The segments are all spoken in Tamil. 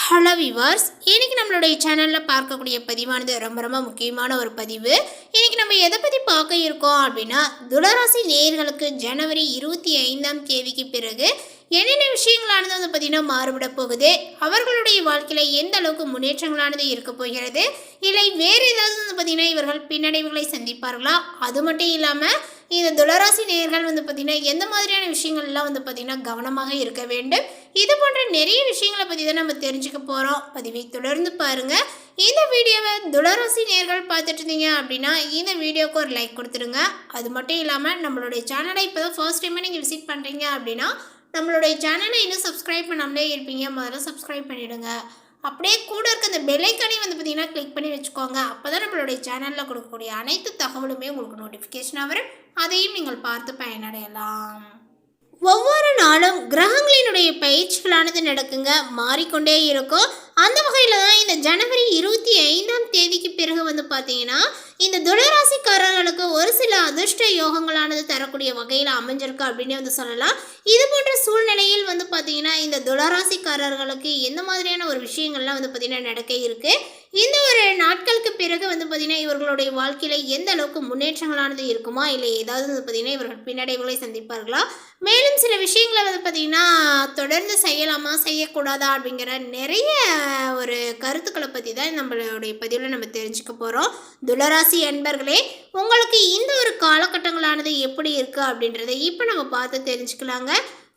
ஹலோ விவர்ஸ், இன்றைக்கி நம்மளுடைய சேனலில் பார்க்கக்கூடிய பதிவானது ரொம்ப முக்கியமான ஒரு பதிவு. இன்றைக்கி நம்ம எதை பற்றி பார்க்க இருக்கோம் அப்படின்னா, துளராசி நேயர்களுக்கு ஜனவரி 25ஆம் தேதிக்கு பிறகு என்னென்ன விஷயங்களானது வந்து பார்த்திங்கன்னா மாறுபட போகுது, அவர்களுடைய வாழ்க்கையில் எந்த அளவுக்கு முன்னேற்றங்களானது இருக்க போகிறது, இல்லை வேறு ஏதாவது வந்து பார்த்திங்கன்னா இவர்கள் பின்னடைவுகளை சந்திப்பார்களா, அது மட்டும் இல்லாமல் இந்த துளராசி நேயர்கள் வந்து பார்த்திங்கன்னா எந்த மாதிரியான விஷயங்கள்லாம் வந்து பார்த்திங்கன்னா கவனமாக இருக்க வேண்டும், இது போன்ற நிறைய விஷயங்களை பற்றி தான் நம்ம தெரிஞ்சுக்க போகிறோம். பதிவை தொடர்ந்து பாருங்கள். இந்த வீடியோவை துளராசி நேயர்கள் பார்த்துட்டு இருந்தீங்க அப்படின்னா இந்த வீடியோவுக்கு ஒரு லைக் கொடுத்துருங்க. அது மட்டும் இல்லாமல் நம்மளுடைய சேனலை இப்போ தான் ஃபர்ஸ்ட் டைமாக நீங்கள் விசிட் பண்ணுறீங்க அப்படின்னா நம்மளுடைய சேனலை இன்னும் சப்ஸ்கிரைப் பண்ணாமலே இருப்பீங்க, முதல்ல சப்ஸ்கிரைப் பண்ணிவிடுங்க. அப்படியே கூட இருக்க அந்த பெல்லைக்கானே வந்து பார்த்திங்கன்னா கிளிக் பண்ணி வச்சுக்கோங்க. அப்போ தான் நம்மளுடைய சேனலில் கொடுக்கக்கூடிய அனைத்து தகவலுமே உங்களுக்கு நோட்டிஃபிகேஷனாக வரும், அதையும் நீங்கள் பார்த்து பயனடையலாம். ஒவ்வொரு நாளும் கிரகங்களினுடைய பயிற்சிகளானது நடக்குங்க, மாறிக்கொண்டே இருக்கும். அந்த வகையில் தான் இந்த ஜனவரி 25ஆம் தேதிக்கு பிறகு வந்து பார்த்தீங்கன்னா இந்த துளராசிக்காரர்களுக்கு ஒரு சில அதிர்ஷ்ட யோகங்களானது தரக்கூடிய வகையில் அமைஞ்சிருக்கு அப்படின்னு வந்து சொல்லலாம். இது போன்ற சூழ்நிலையில் வந்து பார்த்தீங்கன்னா இந்த துளராசிக்காரர்களுக்கு எந்த மாதிரியான ஒரு விஷயங்கள்லாம் வந்து பார்த்தீங்கன்னா நடக்க இருக்குது, இந்த ஒரு நாட்களுக்கு பிறகு வந்து பார்த்திங்கன்னா இவர்களுடைய வாழ்க்கையில் எந்த அளவுக்கு முன்னேற்றங்களானது இருக்குமா, இல்லை ஏதாவது வந்து பார்த்திங்கன்னா இவர்கள் பின்னடைவுகளை சந்திப்பார்களா, மேலும் சில விஷயங்களை வந்து பார்த்திங்கன்னா தொடர்ந்து செய்யலாமா செய்யக்கூடாதா அப்படிங்கிற நிறைய ஒரு கருத்துக்களை பற்றி தான் நம்மளுடைய பதிவில் நம்ம தெரிஞ்சுக்க போகிறோம். துளராசி அன்பர்களே, உங்களுக்கு இந்த ஒரு காலகட்டங்களானது எப்படி இருக்குது அப்படின்றத இப்போ நம்ம பார்த்து தெரிஞ்சுக்கலாங்க.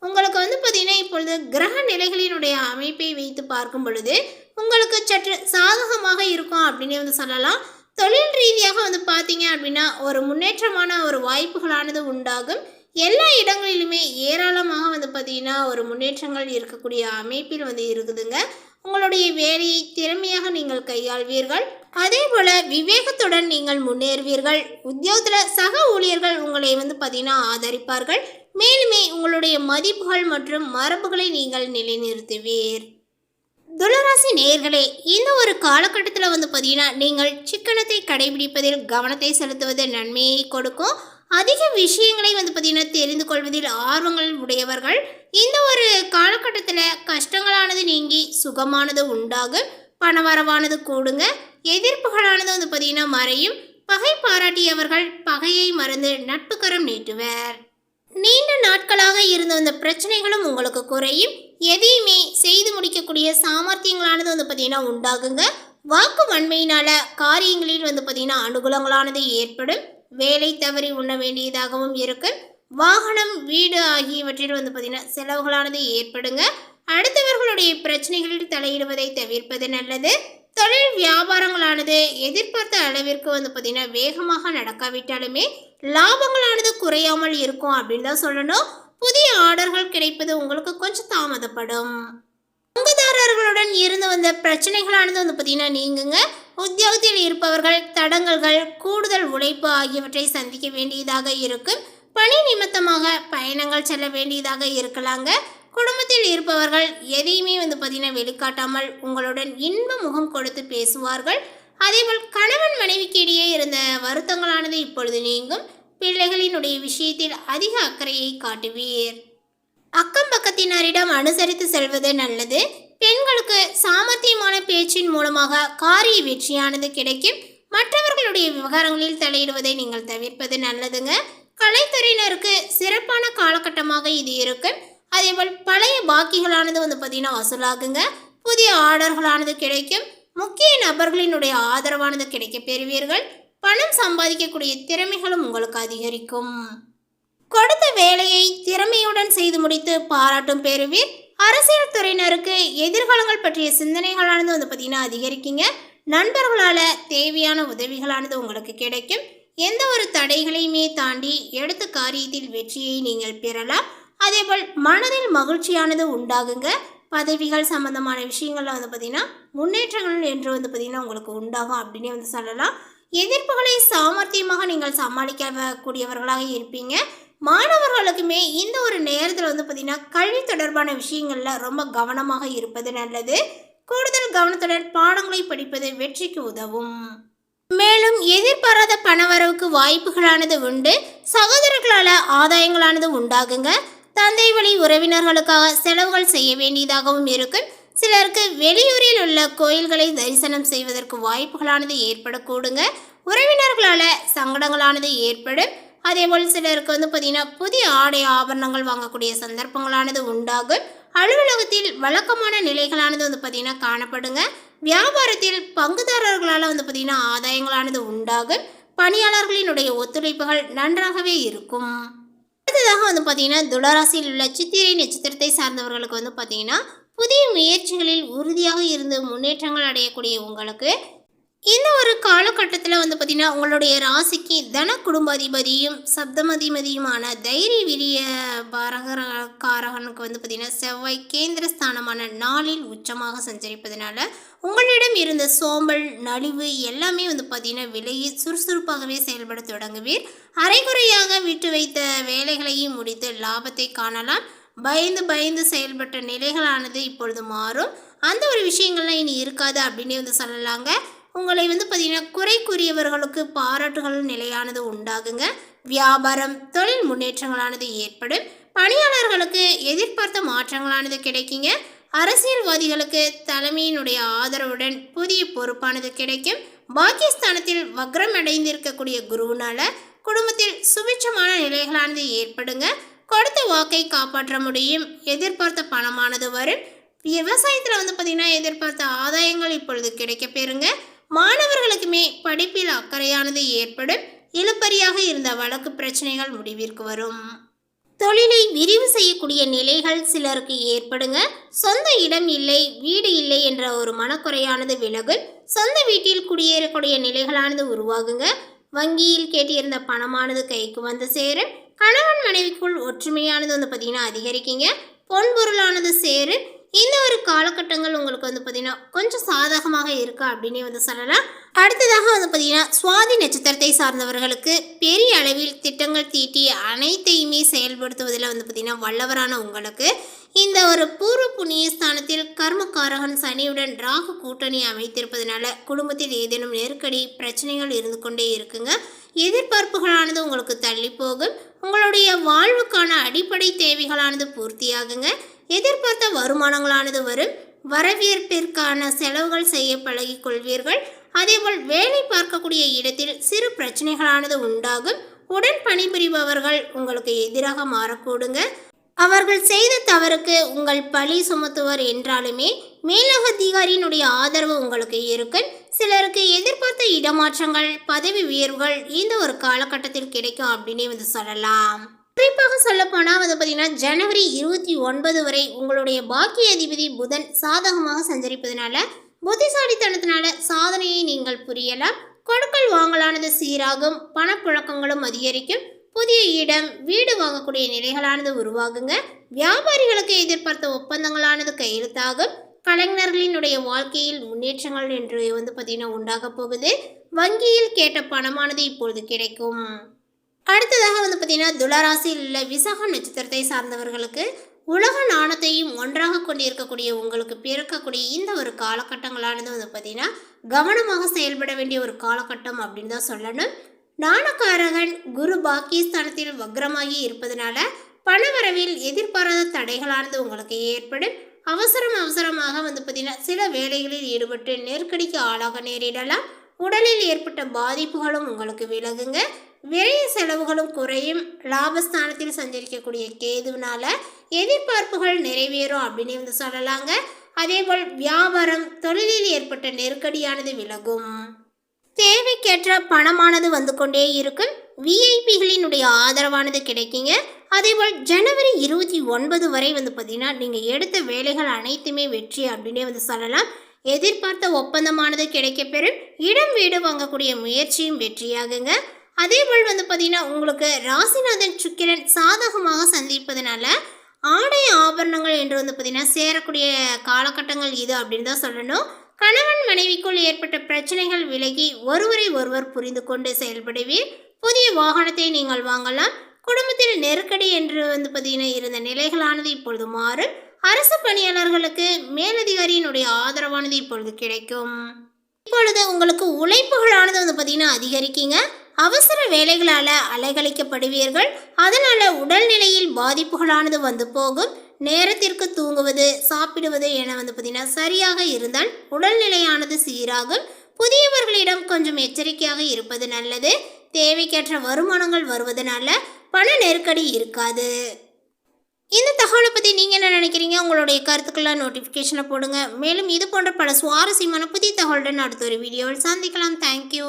உங்களுக்கு வந்து பார்த்திங்கன்னா இப்பொழுது கிரக நிலைகளினுடைய அமைப்பை வைத்து பார்க்கும் பொழுது உங்களுக்கு சற்று சாதகமாக இருக்கும் அப்படின்னு வந்து சொல்லலாம். தொழில் ரீதியாக வந்து பார்த்தீங்க அப்படின்னா ஒரு முன்னேற்றமான ஒரு வாய்ப்புகளானது உண்டாகும். எல்லா இடங்களிலுமே ஏராளமாக வந்து பார்த்திங்கன்னா ஒரு முன்னேற்றங்கள் இருக்கக்கூடிய அமைப்பில் வந்து இருக்குதுங்க. உங்களுடைய வேலையை திறமையாக நீங்கள் கையாள்வீர்கள், அதே போல் விவேகத்துடன் நீங்கள் முன்னேறுவீர்கள். உத்தியோகத்தில் சக ஊழியர்கள் உங்களை வந்து பார்த்திங்கன்னா ஆதரிப்பார்கள். மேலுமே உங்களுடைய மதிப்புகள் மற்றும் மரபுகளை நீங்கள் நிலைநிறுத்துவீர். துளராசி நேயர்களே, இந்த ஒரு காலகட்டத்தில் வந்து பார்த்தீங்கன்னா நீங்கள் சிக்கனத்தை கடைபிடிப்பதில் கவனத்தை செலுத்துவது நன்மையை கொடுக்கும். அதிக விஷயங்களை வந்து பார்த்திங்கன்னா தெரிந்து கொள்வதில் ஆர்வங்கள் உடையவர்கள். இந்த ஒரு காலகட்டத்தில் கஷ்டங்களானது நீங்கி சுகமானது உண்டாகும், பணவரவானது கூடுங்க, எதிர்ப்புகளானது வந்து பார்த்திங்கன்னா மறையும். பகை பாராட்டியவர்கள் பகையை மறந்து நட்புக்கரம் நீட்டுவர். நீண்ட நாட்களாக இருந்த அந்த பிரச்சனைகளும் உங்களுக்கு குறையும். எதையுமே செய்து முடிக்கக்கூடிய சாமர்த்தியங்களானது வந்து பார்த்திங்கன்னா உண்டாகுங்க. வாக்கு வன்மையினால காரியங்களில் வந்து பார்த்திங்கன்னா அனுகூலங்களானது ஏற்படும். வேலை தவறி உண்ண வேண்டியதாகவும் இருக்கு. வாகனம், வீடு ஆகியவற்றில் வந்து பார்த்திங்கன்னா செலவுகளானது ஏற்படுங்க. அடுத்தவர்களுடைய பிரச்சனைகளில் தலையிடுவதை தவிர்ப்பது நல்லது. தொழில் வியாபாரங்களானது எதிர்பார்த்த அளவிற்கு வந்து பார்த்திங்கன்னா வேகமாக நடக்காவிட்டாலுமே லாபங்களானது குறையாமல் இருக்கும் அப்படின்னு தான் சொல்லணும். புதிய ஆர்டர்கள் கிடைப்பது உங்களுக்கு கொஞ்சம் தாமதப்படும். பங்குதாரர்களுடன் இருந்து வந்த பிரச்சனைகளானது வந்து பார்த்திங்கன்னா நீங்குங்க. உத்தியோகத்தில் இருப்பவர்கள் தடங்கல்கள், கூடுதல் உழைப்பு ஆகியவற்றை சந்திக்க வேண்டியதாக இருக்கும். பணி நிமித்தமாக பயணங்கள் செல்ல வேண்டியதாக இருக்கலாங்க. குடும்பத்தில் இருப்பவர்கள் எதையுமே வந்து பார்த்திங்கன்னா வெளிக்காட்டாமல் உங்களுடன் இன்ப முகம் கொடுத்து பேசுவார்கள். அதேபோல் கணவன் மனைவிக்கு இடையே இருந்த வருத்தங்களானது இப்பொழுது நீங்கும். பிள்ளைகளினுடைய விஷயத்தில் அதிக அக்கறையை காட்டுவீர். அக்கம் பக்கத்தினரிடம் அனுசரித்து செல்வது நல்லது. பெண்களுக்கு சாமர்த்தியமான பேச்சின் மூலமாக காரிய வெற்றியானது கிடைக்கும். மற்றவர்களுடைய விவகாரங்களில் தலையிடுவதை நீங்கள் தவிர்ப்பது நல்லதுங்க. கலைத்துறையினருக்கு சிறப்பான காலகட்டமாக இது இருக்கும். அதேபோல் பழைய பாக்கிகளானது வந்து பார்த்திங்கன்னா வசூலாகுங்க. புதிய ஆர்டர்களானது கிடைக்கும். முக்கிய நபர்களினுடைய ஆதரவானது கிடைக்க பெறுவீர்கள். பணம் சம்பாதிக்கக்கூடிய திறமைகளும் உங்களுக்கு அதிகரிக்கும். கொடுத்த வேலையை திறமையுடன் செய்து முடித்து பாராட்டும் பெறுவீர். அரசியல் துறையினருக்கு எதிர்காலங்கள் பற்றிய சிந்தனைகளானது வந்து பார்த்திங்கன்னா அதிகரிக்குங்க. நண்பர்களால் தேவையான உதவிகளானது உங்களுக்கு கிடைக்கும். எந்த ஒரு தடைகளையுமே தாண்டி எடுத்த காரியத்தில் வெற்றியை நீங்கள் பெறலாம். அதேபோல் மனதில் மகிழ்ச்சியானது உண்டாகுங்க. பதவிகள் சம்பந்தமான விஷயங்கள்ல வந்து பார்த்திங்கன்னா முன்னேற்றங்கள் என்று வந்து பார்த்திங்கன்னா உங்களுக்கு உண்டாகும் அப்படின்னே வந்து சொல்லலாம். எதிர்ப்புகளை சாமர்த்தியமாக நீங்கள் சமாளிக்கக்கூடியவர்களாக இருப்பீங்க. மாணவர்களுக்குமே இந்த ஒரு நேரத்தில் வந்து பார்த்திங்கன்னா கல்வி தொடர்பான விஷயங்களில் ரொம்ப கவனமாக இருப்பது நல்லது. கூடுதல் கவனத்துடன் பாடங்களை படிப்பது வெற்றிக்கு உதவும். மேலும் எதிர்பாராத பணவரவுக்கு வாய்ப்புகளானது உண்டு. சகோதரர்களால் ஆதாயங்களானது உண்டாகுங்க. தந்தை வழி உறவினர்களுக்காக செலவுகள் செய்ய வேண்டியதாகவும் இருக்கும். சிலருக்கு வெளியூரில் உள்ள கோயில்களை தரிசனம் செய்வதற்கு வாய்ப்புகளானது ஏற்படக்கூடுங்க. உறவினர்களால் சங்கடங்களானது ஏற்படும். அதேபோல் சிலருக்கு பார்த்திங்கன்னா புதிய ஆடை ஆபரணங்கள் வாங்கக்கூடிய சந்தர்ப்பங்களானது உண்டாகும். அலுவலகத்தில் வழக்கமான நிலைகளானது பார்த்திங்கன்னா காணப்படுங்க. வியாபாரத்தில் பங்குதாரர்களால் பார்த்திங்கன்னா ஆதாயங்களானது உண்டாகும். பணியாளர்களினுடைய ஒத்துழைப்புகள் நன்றாகவே இருக்கும். அடுத்ததாக பார்த்திங்கன்னா துளாராசியில் உள்ள சித்திரை நட்சத்திரத்தை சார்ந்தவர்களுக்கு பார்த்திங்கன்னா புதிய முயற்சிகளில் உறுதியாக இருந்து முன்னேற்றங்கள் அடையக்கூடிய உங்களுக்கு இந்த ஒரு காலகட்டத்தில் பார்த்திங்கன்னா உங்களுடைய ராசிக்கு தன குடும்பாதிபதியும் சப்தமதிபதியுமான தைரிய விரிய பாரகரகாரகனுக்கு பார்த்திங்கன்னா செவ்வாய் கேந்திர ஸ்தானமான நாளில் உச்சமாக சஞ்சரிப்பதனால உங்களிடம் இருந்த சோம்பல் நலிவு எல்லாமே பார்த்திங்கன்னா விலகி சுறுசுறுப்பாகவே செயல்பட தொடங்குவீர். அரைகுறையாக விட்டு வைத்த வேலைகளையும் முடித்து லாபத்தை காணலாம். பயந்து செயல்பட்ட நிலைகளானது இப்பொழுது மாறும். அந்த ஒரு விஷயங்கள்லாம் இனி இருக்காது அப்படின்னே சொல்லலாங்க. உங்களை பார்த்திங்கன்னா குறைக்குரியவர்களுக்கு பாராட்டுகள் நிலையானது உண்டாகுங்க. வியாபாரம் தொழில் முன்னேற்றங்களானது ஏற்படும். பணியாளர்களுக்கு எதிர்பார்த்த மாற்றங்களானது கிடைக்குங்க. அரசியல்வாதிகளுக்கு தலைமையினுடைய ஆதரவுடன் புதிய பொறுப்பானது கிடைக்கும். பாக்கியஸ்தானத்தில் வக்ரம் அடைந்திருக்கக்கூடிய குருவினால குடும்பத்தில் சுபிட்சமான நிலைகளானது ஏற்படுங்க. கொடுத்த வாக்கை காப்பாற்ற முடியும். எதிர்பார்த்த பணமானது வரும். விவசாயத்தில் பார்த்திங்கன்னா எதிர்பார்த்த ஆதாயங்கள் இப்பொழுது கிடைக்க பெறுங்க. மாணவர்களுக்குமே படிப்பில் அக்கறையானது ஏற்படும். இழுபறியாக இருந்த வழக்கு பிரச்சனைகள் முடிவிற்கு வரும். தொழிலை விரிவு செய்யக்கூடிய நிலைகள் சிலருக்கு ஏற்படுங்க. சொந்த இடம் இல்லை, வீடு இல்லை என்ற ஒரு மனக்குறையானது விலகும். சொந்த வீட்டில் குடியேறக்கூடிய நிலைகளானது உருவாகுங்க. வங்கியில் கேட்டிருந்த பணமானது கைக்கு வந்து சேரும். கணவன் மனைவிக்குள் ஒற்றுமையானது பார்த்திங்கன்னா அதிகரிக்குங்க. பொன்பொருளானது சேரும். இந்த ஒரு காலகட்டங்கள் உங்களுக்கு பார்த்திங்கன்னா கொஞ்சம் சாதகமாக இருக்கு அப்படின்னே சொல்லலாம். அடுத்ததாக பார்த்திங்கன்னா சுவாதி நட்சத்திரத்தை சார்ந்தவர்களுக்கு பெரிய அளவில் திட்டங்கள் தீட்டி அனைத்தையுமே செயல்படுத்துவதில் பார்த்திங்கன்னா வல்லவரான உங்களுக்கு இந்த ஒரு பூர்வ புண்ணிய ஸ்தானத்தில் கர்மகாரகன் சனியுடன் ராகு கூட்டணி அமைத்திருப்பதனால குடும்பத்தில் ஏதேனும் நெருக்கடி பிரச்சனைகள் இருந்து கொண்டே இருக்குங்க. எதிர்பார்ப்புகளானது உங்களுக்கு தள்ளி போகும். உங்களுடைய வாழ்வுக்கான அடிப்படை தேவைகளானது பூர்த்தியாகுங்க. எதிர்பார்த்த வருமானங்களானது வரும். வரவேற்பிற்கான செலவுகள் செய்ய பழகி கொள்வீர்கள். அதேபோல் வேலை பார்க்கக்கூடிய இடத்தில் சிறு பிரச்சனைகளானது உண்டாகும். உடன் பணிபுரிபவர்கள் உங்களுக்கு எதிராக மாறக்கூடுங்க. அவர்கள் செய்த தவறுக்கு உங்கள் பழி சுமத்துவர் என்றாலுமே மேலதிகாரியினுடைய ஆதரவு உங்களுக்கு இருக்கும். சிலருக்கு எதிர்பார்த்த இடமாற்றங்கள் பதவி உயர்வுகள் இந்த ஒரு காலகட்டத்தில் கிடைக்கும் அப்படின்னே சொல்லலாம். குறிப்பாக சொல்லப்போனால் பார்த்திங்கன்னா ஜனவரி 29 வரை உங்களுடைய பாக்கிய அதிபதி புதன் சாதகமாக சஞ்சரிப்பதனால புத்திசாலித்தனத்தினால சாதனையை நீங்கள் புரியலாம். கொடுக்கல் வாங்கலானது சீராகும். பணப்புழக்கங்களும் அதிகரிக்கும். புதிய இடம் வீடு வாங்கக்கூடிய நிலைகளானது உருவாகுங்க. வியாபாரிகளுக்கு எதிர்பார்த்த ஒப்பந்தங்களானது கையெழுத்தாகும். கலைஞர்களினுடைய வாழ்க்கையில் முன்னேற்றங்கள் என்று பார்த்திங்கன்னா உண்டாக போகுது. வங்கியில் கேட்ட பணமானது இப்பொழுது கிடைக்கும். அடுத்ததாக பார்த்திங்கன்னா துளாராசியில் உள்ள விசாக நட்சத்திரத்தை சார்ந்தவர்களுக்கு உலக நாணத்தையும் ஒன்றாக கொண்டிருக்கக்கூடிய உங்களுக்கு பிறக்கக்கூடிய இந்த ஒரு காலகட்டங்களானது பார்த்திங்கன்னா கவனமாக செயல்பட வேண்டிய ஒரு காலகட்டம் அப்படின்னு தான் சொல்லணும். நாணக்காரகன் குரு பாக்கியஸ்தானத்தில் வக்ரமாகி இருப்பதனால பணவரவில் எதிர்பாராத தடைகளானது உங்களுக்கு ஏற்படும். அவசரமாக பார்த்திங்கன்னா சில வேலைகளில் ஈடுபட்டு நெருக்கடிக்கு ஆளாக நேரிடலாம். உடலில் ஏற்பட்ட பாதிப்புகளும் உங்களுக்கு விலகுங்க. விரைய செலவுகளும் குறையும். லாபஸ்தானத்தில் சஞ்சரிக்கக்கூடிய கேதுவினால எதிர்பார்ப்புகள் நிறைவேறும் அப்படின்னு சொல்லலாங்க. அதேபோல் வியாபாரம் தொழிலில் ஏற்பட்ட நெருக்கடியானது விலகும். தேவைக்கேற்ற பணமானது வந்து கொண்டே இருக்கும். விஐபிகளினுடைய ஆதரவானது கிடைக்குங்க. அதேபோல் ஜனவரி 29 வரை பார்த்திங்கன்னா நீங்கள் எடுத்த வேலைகள் அனைத்துமே வெற்றி அப்படின்னே சொல்லலாம். எதிர்பார்த்த ஒப்பந்தமானது கிடைக்கப்பெறும். இடம் வீடு வாங்கக்கூடிய முயற்சியும் வெற்றியாகுங்க. அதேபோல் பார்த்திங்கன்னா உங்களுக்கு ராசிநாதன் சுக்கிரன் சாதகமாக சந்திப்பதனால ஆடை ஆபரணங்கள் என்று பார்த்திங்கன்னா சேரக்கூடிய காலகட்டங்கள் இது அப்படின்னு தான் சொல்லணும். கணவன் மனைவிக்குள் ஏற்பட்ட பிரச்சனைகள் விலகி ஒருவரை ஒருவர் புரிந்து கொண்டு செயல்படுவீர். புதிய வாகனத்தை நீங்கள் வாங்கலாம். குடும்பத்தில் நெருக்கடி என்று பார்த்திங்கன்னா இருந்த நிலைகளானது இப்பொழுது மாறும். அரசு பணியாளர்களுக்கு மேலதிகாரியினுடைய ஆதரவானது இப்பொழுது கிடைக்கும். இப்பொழுது உங்களுக்கு உழைப்புகளானது பார்த்திங்கன்னா அதிகரிக்குங்க. அவசர வேலைகளால் அலைகழிக்கப்படுவீர்கள். அதனால் உடல்நிலையில் பாதிப்புகளானது வந்து போகும். நேரத்திற்கு தூங்குவது சாப்பிடுவது என பார்த்திங்கன்னா சரியாக இருந்தால் உடல்நிலையானது சீராகும். புதியவர்களிடம் கொஞ்சம் எச்சரிக்கையாக இருப்பது நல்லது. தேவைக்கேற்ற வருமானங்கள் வருவதனால பண நெருக்கடி இருக்காது. இந்த தகவலை பற்றி நீங்கள் என்ன நினைக்கிறீங்க? உங்களுடைய கருத்துக்கெல்லாம் நோட்டிஃபிகேஷனை போடுங்க. மேலும் இது போன்ற பல சுவாரஸ்யமான புதிய தகவலுடன் அடுத்த ஒரு வீடியோவில் சந்திக்கலாம். தேங்க்யூ.